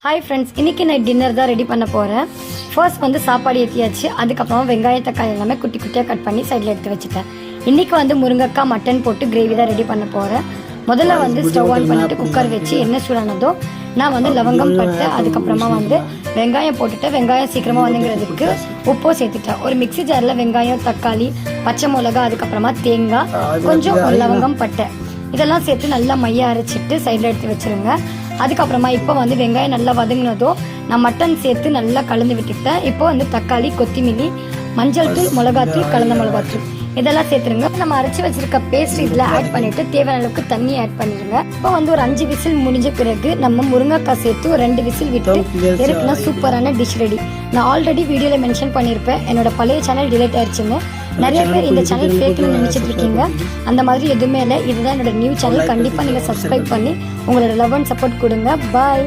Hi friends, இன்றைக்கி நான் dinner தான் ரெடி பண்ண போகிறேன். ஃபர்ஸ்ட் வந்து சாப்பாடு ஏற்றியாச்சு. அதுக்கப்புறமா வெங்காய தக்காளி எல்லாமே குட்டி குட்டியாக கட் பண்ணி சைடில் எடுத்து வச்சுட்டேன். இன்றைக்கி வந்து முருங்கைக்காய் மட்டன் போட்டு கிரேவி தான் ரெடி பண்ண போகிறேன். முதல்ல வந்து ஸ்டவ் ஆன் பண்ணிவிட்டு குக்கர் வச்சு எண்ணெய் சூடானதோ நான் வந்து லவங்கம் பட்டு அதுக்கப்புறமா வந்து வெங்காயம் போட்டுட்டு வெங்காயம் சீக்கிரமாக வந்துங்கிறதுக்கு உப்போ சேர்த்துட்டேன். ஒரு மிக்ஸி ஜாரில் வெங்காயம், தக்காளி, பச்சை மிளகா, அதுக்கப்புறமா தேங்காய், கொஞ்சம் ஒரு லவங்கம் பட்டை இதெல்லாம் சேர்த்து நல்லா மைய அரைச்சிட்டு சைடில் எடுத்து வச்சுருங்க. அதுக்கப்புறமா இப்போ வந்து வெங்காயம் நல்லா வதங்கினதோ நான் மட்டன் சேர்த்து நல்லா கலந்து விட்டுக்கிட்டேன். இப்போ வந்து தக்காளி, கொத்தமல்லி, மஞ்சள் தூள், மிளகாத்தூள், கலந்த மிளகாத்தூள் இதெல்லாம் சேர்த்துருங்க. நம்ம அரைச்சி வச்சிருக்க பேஸ்ட் இதில் ஆட் பண்ணிவிட்டு தேவையான அளவுக்கு தண்ணி ஆட் பண்ணிடுங்க. இப்போ வந்து ஒரு 5 விசில் முடிஞ்ச பிறகு நம்ம முருங்கைக்காய் சேர்த்து ஒரு 2 விசில் விட்டு இருக்குன்னா சூப்பரான டிஷ் ரெடி. நான் ஆல்ரெடி வீடியோவில் மென்ஷன் பண்ணியிருப்பேன் என்னோட பழைய சேனல் டிலேட் ஆயிடுச்சுன்னு. நிறைய பேர் இந்த சேனல் ஃபேக்னு நினச்சிட்டு இருக்கீங்க. அந்த மாதிரி எதுவுமே இல்லை. இதுதான் என்னோட நியூ சேனல். கண்டிப்பாக நீங்கள் சப்ஸ்கிரைப் பண்ணி உங்களோட லவ் அண்ட் சப்போர்ட் கொடுங்க. பாய்.